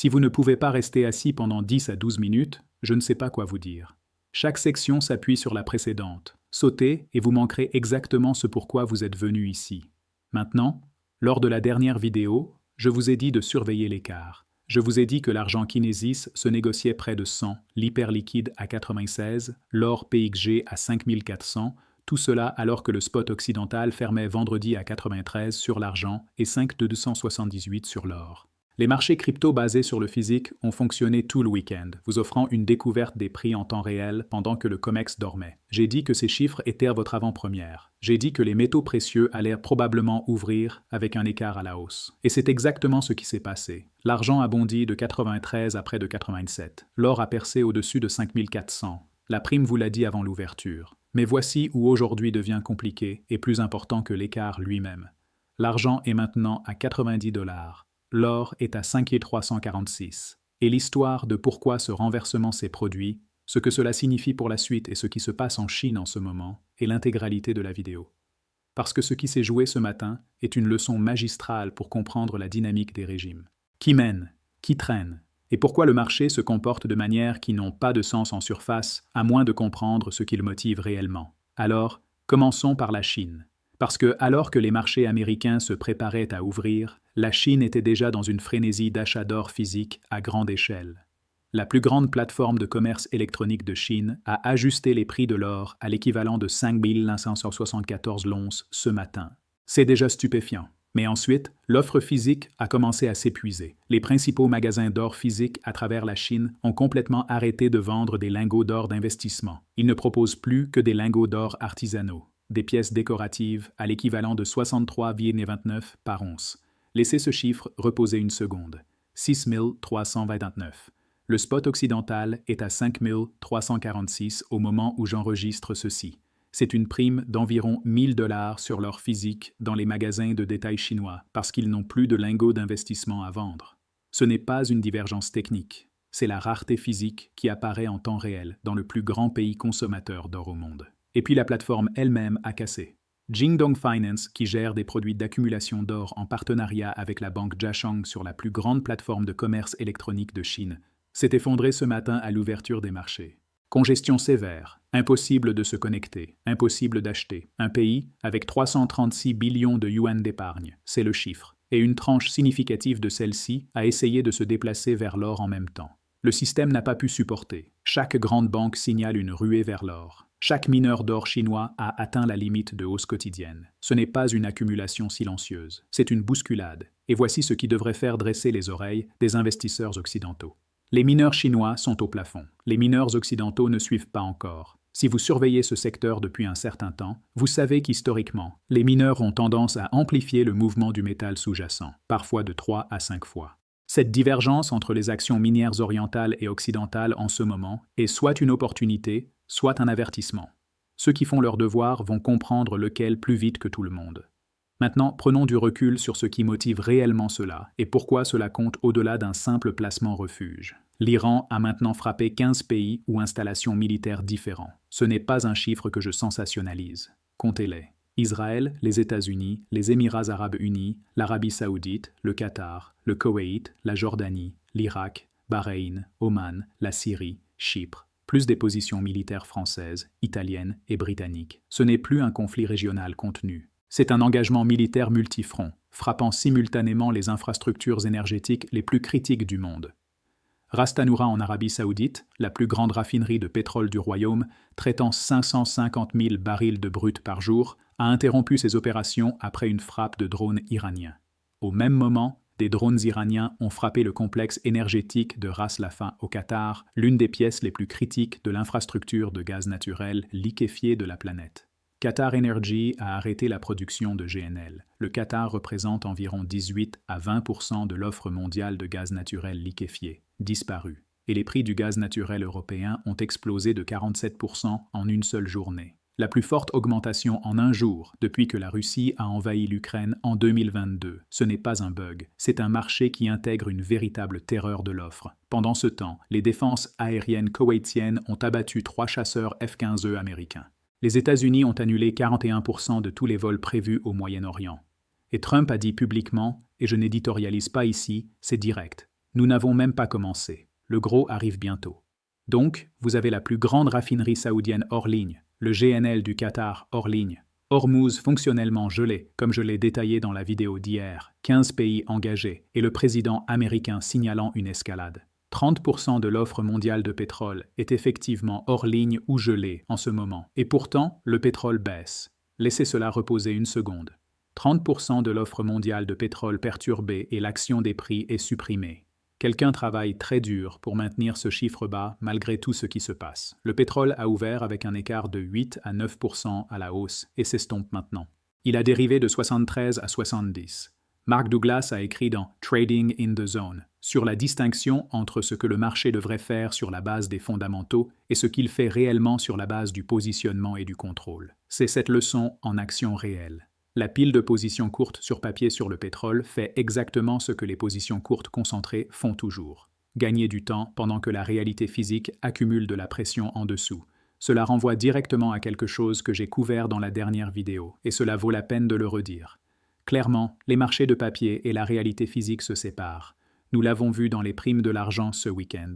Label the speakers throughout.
Speaker 1: Si vous ne pouvez pas rester assis pendant 10 à 12 minutes, je ne sais pas quoi vous dire. Chaque section s'appuie sur la précédente. Sautez et vous manquerez exactement ce pourquoi vous êtes venu ici. Maintenant, lors de la dernière vidéo, je vous ai dit de surveiller l'écart. Je vous ai dit que l'argent Kinesis se négociait près de 100, l'hyperliquide à 96, l'or PXG à 5400, tout cela alors que le spot occidental fermait vendredi à 93 sur l'argent et 5278 sur l'or. Les marchés crypto basés sur le physique ont fonctionné tout le week-end, vous offrant une découverte des prix en temps réel pendant que le COMEX dormait. J'ai dit que ces chiffres étaient à votre avant-première. J'ai dit que les métaux précieux allaient probablement ouvrir avec un écart à la hausse. Et c'est exactement ce qui s'est passé. L'argent a bondi de 93 à près de 87. L'or a percé au-dessus de 5400. La prime vous l'a dit avant l'ouverture. Mais voici où aujourd'hui devient compliqué et plus important que l'écart lui-même. L'argent est maintenant à 90 $. L'or est à 5,346. Et l'histoire de pourquoi ce renversement s'est produit, ce que cela signifie pour la suite et ce qui se passe en Chine en ce moment, est l'intégralité de la vidéo. Parce que ce qui s'est joué ce matin est une leçon magistrale pour comprendre la dynamique des régimes. Qui mène? Qui traîne? Et pourquoi le marché se comporte de manière qui n'ont pas de sens en surface, à moins de comprendre ce qui le motive réellement. Alors, commençons par la Chine. Parce que, alors que les marchés américains se préparaient à ouvrir, la Chine était déjà dans une frénésie d'achat d'or physique à grande échelle. La plus grande plateforme de commerce électronique de Chine a ajusté les prix de l'or à l'équivalent de 5 574 l'once ce matin. C'est déjà stupéfiant. Mais ensuite, l'offre physique a commencé à s'épuiser. Les principaux magasins d'or physique à travers la Chine ont complètement arrêté de vendre des lingots d'or d'investissement. Ils ne proposent plus que des lingots d'or artisanaux, des pièces décoratives à l'équivalent de 63,29 par once. Laissez ce chiffre reposer une seconde. 6 329. Le spot occidental est à 5 346 au moment où j'enregistre ceci. C'est une prime d'environ 1 000 $ sur l'or physique dans les magasins de détail chinois parce qu'ils n'ont plus de lingots d'investissement à vendre. Ce n'est pas une divergence technique, c'est la rareté physique qui apparaît en temps réel dans le plus grand pays consommateur d'or au monde. Et puis la plateforme elle-même a cassé. Jingdong Finance, qui gère des produits d'accumulation d'or en partenariat avec la banque Jiashang sur la plus grande plateforme de commerce électronique de Chine, s'est effondré ce matin à l'ouverture des marchés. Congestion sévère, impossible de se connecter, impossible d'acheter. Un pays avec 336 billions de yuan d'épargne, c'est le chiffre. Et une tranche significative de celle-ci a essayé de se déplacer vers l'or en même temps. Le système n'a pas pu supporter. Chaque grande banque signale une ruée vers l'or. Chaque mineur d'or chinois a atteint la limite de hausse quotidienne. Ce n'est pas une accumulation silencieuse, c'est une bousculade. Et voici ce qui devrait faire dresser les oreilles des investisseurs occidentaux. Les mineurs chinois sont au plafond. Les mineurs occidentaux ne suivent pas encore. Si vous surveillez ce secteur depuis un certain temps, vous savez qu'historiquement, les mineurs ont tendance à amplifier le mouvement du métal sous-jacent, parfois de 3 à 5 fois. Cette divergence entre les actions minières orientales et occidentales en ce moment est soit une opportunité, soit un avertissement. Ceux qui font leur devoir vont comprendre lequel plus vite que tout le monde. Maintenant, prenons du recul sur ce qui motive réellement cela et pourquoi cela compte au-delà d'un simple placement refuge. L'Iran a maintenant frappé 15 pays ou installations militaires différents. Ce n'est pas un chiffre que je sensationnalise. Comptez-les. Israël, les États-Unis, les Émirats arabes unis, l'Arabie saoudite, le Qatar, le Koweït, la Jordanie, l'Irak, Bahreïn, Oman, la Syrie, Chypre, plus des positions militaires françaises, italiennes et britanniques. Ce n'est plus un conflit régional contenu. C'est un engagement militaire multifront, frappant simultanément les infrastructures énergétiques les plus critiques du monde. Ras Tanura en Arabie saoudite, la plus grande raffinerie de pétrole du royaume, traitant 550 000 barils de brut par jour, a interrompu ses opérations après une frappe de drones iraniens. Au même moment, des drones iraniens ont frappé le complexe énergétique de Ras Laffan au Qatar, l'une des pièces les plus critiques de l'infrastructure de gaz naturel liquéfié de la planète. Qatar Energy a arrêté la production de GNL. Le Qatar représente environ 18 à 20% de l'offre mondiale de gaz naturel liquéfié, disparu. Et les prix du gaz naturel européen ont explosé de 47% en une seule journée. La plus forte augmentation en un jour depuis que la Russie a envahi l'Ukraine en 2022. Ce n'est pas un bug, c'est un marché qui intègre une véritable terreur de l'offre. Pendant ce temps, les défenses aériennes koweïtiennes ont abattu 3 chasseurs F-15E américains. Les États-Unis ont annulé 41% de tous les vols prévus au Moyen-Orient. Et Trump a dit publiquement, et je n'éditorialise pas ici, c'est direct. Nous n'avons même pas commencé. Le gros arrive bientôt. Donc, vous avez la plus grande raffinerie saoudienne hors ligne, le GNL du Qatar hors ligne, Hormuz fonctionnellement gelé, comme je l'ai détaillé dans la vidéo d'hier, 15 pays engagés, et le président américain signalant une escalade. 30% de l'offre mondiale de pétrole est effectivement hors ligne ou gelée en ce moment, et pourtant, le pétrole baisse. Laissez cela reposer une seconde. 30% de l'offre mondiale de pétrole perturbée et l'action des prix est supprimée. Quelqu'un travaille très dur pour maintenir ce chiffre bas malgré tout ce qui se passe. Le pétrole a ouvert avec un écart de 8 à 9% à la hausse et s'estompe maintenant. Il a dérivé de 73 à 70. Mark Douglas a écrit dans Trading in the Zone sur la distinction entre ce que le marché devrait faire sur la base des fondamentaux et ce qu'il fait réellement sur la base du positionnement et du contrôle. C'est cette leçon en action réelle. La pile de positions courtes sur papier sur le pétrole fait exactement ce que les positions courtes concentrées font toujours. Gagner du temps pendant que la réalité physique accumule de la pression en dessous. Cela renvoie directement à quelque chose que j'ai couvert dans la dernière vidéo, et cela vaut la peine de le redire. Clairement, les marchés de papier et la réalité physique se séparent. Nous l'avons vu dans les primes de l'argent ce week-end.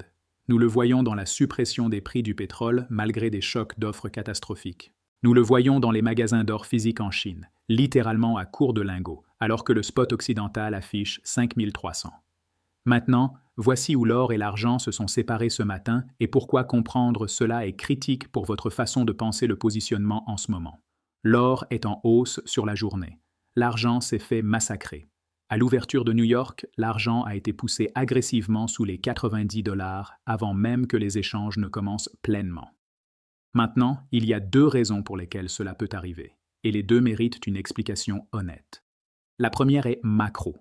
Speaker 1: Nous le voyons dans la suppression des prix du pétrole malgré des chocs d'offres catastrophiques. Nous le voyons dans les magasins d'or physique en Chine, littéralement à court de lingots, alors que le spot occidental affiche 5300. Maintenant, voici où l'or et l'argent se sont séparés ce matin et pourquoi comprendre cela est critique pour votre façon de penser le positionnement en ce moment. L'or est en hausse sur la journée. L'argent s'est fait massacrer. À l'ouverture de New York, l'argent a été poussé agressivement sous les 90 $ avant même que les échanges ne commencent pleinement. Maintenant, il y a deux raisons pour lesquelles cela peut arriver, et les deux méritent une explication honnête. La première est macro.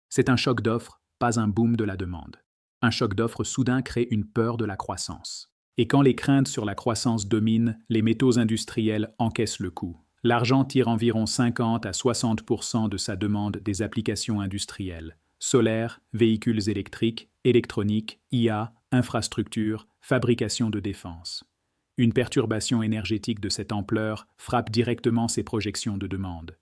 Speaker 1: C'est un choc d'offres, pas un boom de la demande. Un choc d'offres soudain crée une peur de la croissance. Et quand les craintes sur la croissance dominent, les métaux industriels encaissent le coup. L'argent tire environ 50 à 60% de sa demande des applications industrielles. Solaire, véhicules électriques, électronique, IA, infrastructures, fabrication de défense. Une perturbation énergétique de cette ampleur frappe directement ces projections de demande.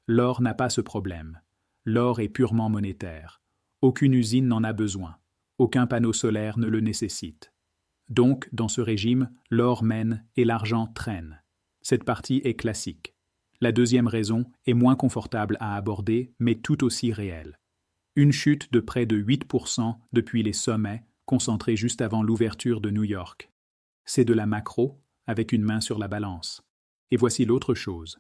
Speaker 1: L'or n'a pas ce problème. L'or est purement monétaire. Aucune usine n'en a besoin. Aucun panneau solaire ne le nécessite. Donc, dans ce régime, l'or mène et l'argent traîne. Cette partie est classique. La deuxième raison est moins confortable à aborder, mais tout aussi réelle. Une chute de près de 8% depuis les sommets, concentrés juste avant l'ouverture de New York. C'est de la macro, avec une main sur la balance. Et voici l'autre chose.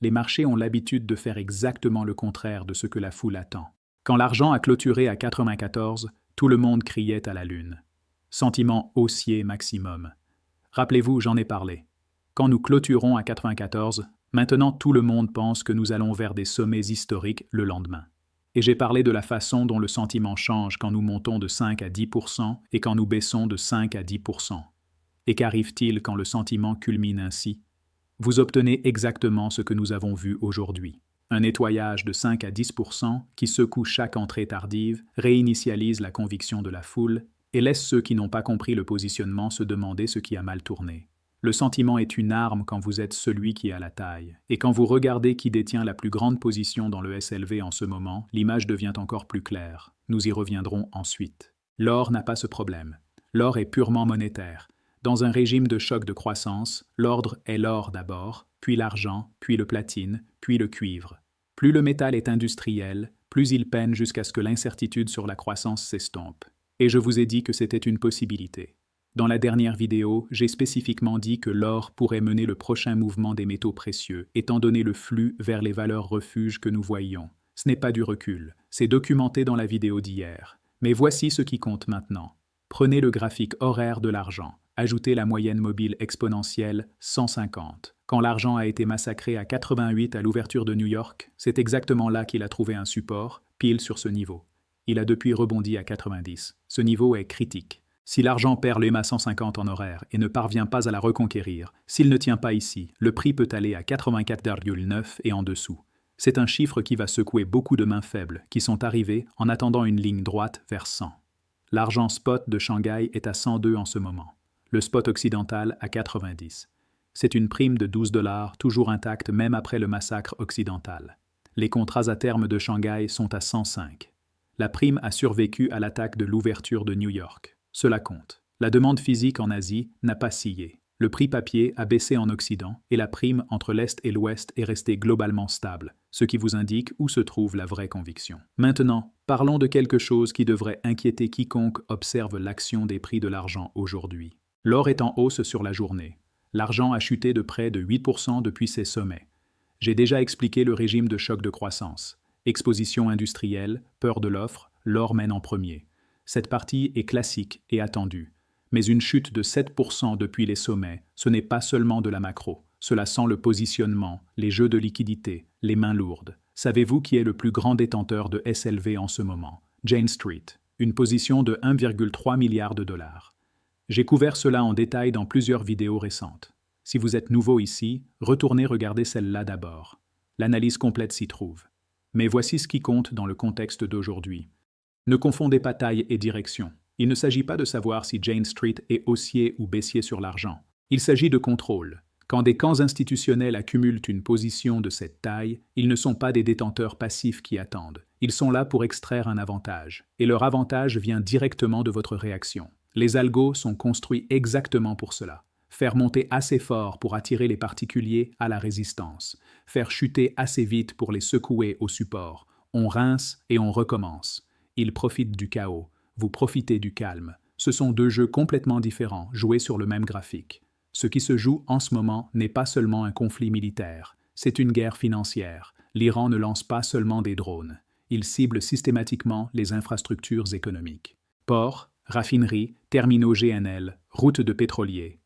Speaker 1: Les marchés ont l'habitude de faire exactement le contraire de ce que la foule attend. Quand l'argent a clôturé à 94, tout le monde criait à la lune. Sentiment haussier maximum. Rappelez-vous, j'en ai parlé. Quand nous clôturons à 94, maintenant tout le monde pense que nous allons vers des sommets historiques le lendemain. Et j'ai parlé de la façon dont le sentiment change quand nous montons de 5 à 10% et quand nous baissons de 5 à 10%. Et qu'arrive-t-il quand le sentiment culmine ainsi? Vous obtenez exactement ce que nous avons vu aujourd'hui. Un nettoyage de 5 à 10% qui secoue chaque entrée tardive, réinitialise la conviction de la foule et laisse ceux qui n'ont pas compris le positionnement se demander ce qui a mal tourné. Le sentiment est une arme quand vous êtes celui qui a la taille. Et quand vous regardez qui détient la plus grande position dans le SLV en ce moment, l'image devient encore plus claire. Nous y reviendrons ensuite. L'or n'a pas ce problème. L'or est purement monétaire. Dans un régime de choc de croissance, l'ordre est l'or d'abord, puis l'argent, puis le platine, puis le cuivre. Plus le métal est industriel, plus il peine jusqu'à ce que l'incertitude sur la croissance s'estompe. Et je vous ai dit que c'était une possibilité. Dans la dernière vidéo, j'ai spécifiquement dit que l'or pourrait mener le prochain mouvement des métaux précieux, étant donné le flux vers les valeurs refuges que nous voyions. Ce n'est pas du recul, c'est documenté dans la vidéo d'hier. Mais voici ce qui compte maintenant. Prenez le graphique horaire de l'argent. Ajoutez la moyenne mobile exponentielle 150. Quand l'argent a été massacré à 88 à l'ouverture de New York, c'est exactement là qu'il a trouvé un support, pile sur ce niveau. Il a depuis rebondi à 90. Ce niveau est critique. Si l'argent perd l'EMA 150 en horaire et ne parvient pas à la reconquérir, s'il ne tient pas ici, le prix peut aller à 84,9 et en dessous. C'est un chiffre qui va secouer beaucoup de mains faibles qui sont arrivées en attendant une ligne droite vers 100. L'argent spot de Shanghai est à 102 en ce moment. Le spot occidental à 90. C'est une prime de 12 $, toujours intacte même après le massacre occidental. Les contrats à terme de Shanghai sont à 105. La prime a survécu à l'attaque de l'ouverture de New York. Cela compte. La demande physique en Asie n'a pas scié. Le prix papier a baissé en Occident et la prime entre l'Est et l'Ouest est restée globalement stable, ce qui vous indique où se trouve la vraie conviction. Maintenant, parlons de quelque chose qui devrait inquiéter quiconque observe l'action des prix de l'argent aujourd'hui. L'or est en hausse sur la journée. L'argent a chuté de près de 8% depuis ses sommets. J'ai déjà expliqué le régime de choc de croissance. Exposition industrielle, peur de l'offre, l'or mène en premier. Cette partie est classique et attendue. Mais une chute de 7% depuis les sommets, ce n'est pas seulement de la macro. Cela sent le positionnement, les jeux de liquidité, les mains lourdes. Savez-vous qui est le plus grand détenteur de SLV en ce moment? Jane Street, une position de 1,3 milliard de dollars. J'ai couvert cela en détail dans plusieurs vidéos récentes. Si vous êtes nouveau ici, retournez regarder celle-là d'abord. L'analyse complète s'y trouve. Mais voici ce qui compte dans le contexte d'aujourd'hui. Ne confondez pas taille et direction. Il ne s'agit pas de savoir si Jane Street est haussier ou baissier sur l'argent. Il s'agit de contrôle. Quand des camps institutionnels accumulent une position de cette taille, ils ne sont pas des détenteurs passifs qui attendent. Ils sont là pour extraire un avantage. Et leur avantage vient directement de votre réaction. Les algos sont construits exactement pour cela. Faire monter assez fort pour attirer les particuliers à la résistance. Faire chuter assez vite pour les secouer au support. On rince et on recommence. Ils profitent du chaos. Vous profitez du calme. Ce sont deux jeux complètement différents, joués sur le même graphique. Ce qui se joue en ce moment n'est pas seulement un conflit militaire, c'est une guerre financière. L'Iran ne lance pas seulement des drones. Il cible systématiquement les infrastructures économiques. Ports, raffineries, terminaux GNL, routes de pétroliers.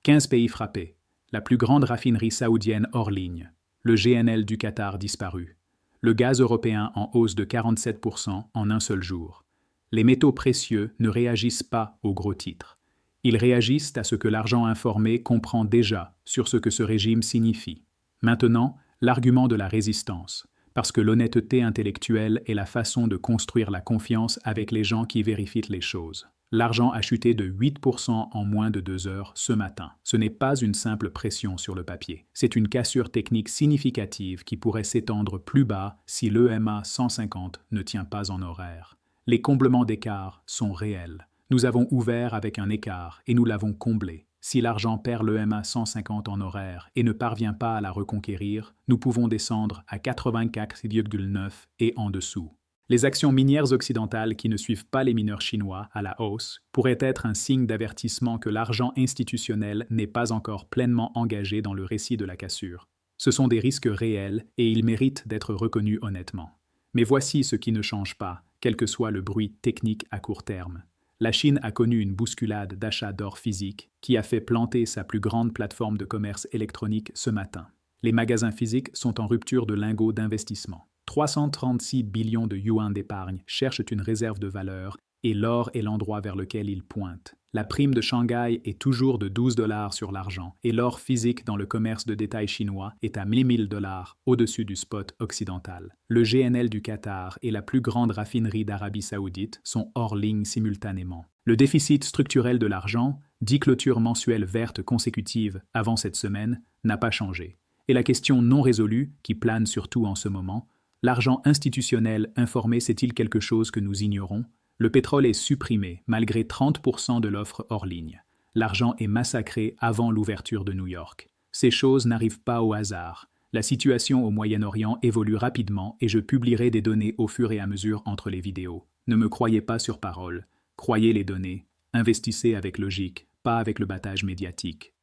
Speaker 1: 15 pays frappés. La plus grande raffinerie saoudienne hors ligne. Le GNL du Qatar disparu. Le gaz européen en hausse de 47% en un seul jour. Les métaux précieux ne réagissent pas aux gros titres. Ils réagissent à ce que l'argent informé comprend déjà sur ce que ce régime signifie. Maintenant, l'argument de la résistance, parce que l'honnêteté intellectuelle est la façon de construire la confiance avec les gens qui vérifient les choses. L'argent a chuté de 8% en moins de 2 heures ce matin. Ce n'est pas une simple pression sur le papier. C'est une cassure technique significative qui pourrait s'étendre plus bas si l'EMA 150 ne tient pas en horaire. Les comblements d'écart sont réels. Nous avons ouvert avec un écart et nous l'avons comblé. Si l'argent perd l'EMA 150 en horaire et ne parvient pas à la reconquérir, nous pouvons descendre à 84,9 et en dessous. Les actions minières occidentales qui ne suivent pas les mineurs chinois à la hausse pourraient être un signe d'avertissement que l'argent institutionnel n'est pas encore pleinement engagé dans le récit de la cassure. Ce sont des risques réels et ils méritent d'être reconnus honnêtement. Mais voici ce qui ne change pas, quel que soit le bruit technique à court terme. La Chine a connu une bousculade d'achat d'or physique qui a fait planter sa plus grande plateforme de commerce électronique ce matin. Les magasins physiques sont en rupture de lingots d'investissement. 336 billions de yuan d'épargne cherchent une réserve de valeur et l'or est l'endroit vers lequel ils pointent. La prime de Shanghai est toujours de 12 $ sur l'argent et l'or physique dans le commerce de détail chinois est à 1000 $ au-dessus du spot occidental. Le GNL du Qatar et la plus grande raffinerie d'Arabie Saoudite sont hors ligne simultanément. Le déficit structurel de l'argent, 10 clôtures mensuelles vertes consécutives avant cette semaine, n'a pas changé. Et la question non résolue, qui plane surtout en ce moment, l'argent institutionnel informé c'est-il quelque chose que nous ignorons? Le pétrole est supprimé malgré 30% de l'offre hors ligne. L'argent est massacré avant l'ouverture de New York. Ces choses n'arrivent pas au hasard. La situation au Moyen-Orient évolue rapidement et je publierai des données au fur et à mesure entre les vidéos. Ne me croyez pas sur parole. Croyez les données. Investissez avec logique, pas avec le battage médiatique.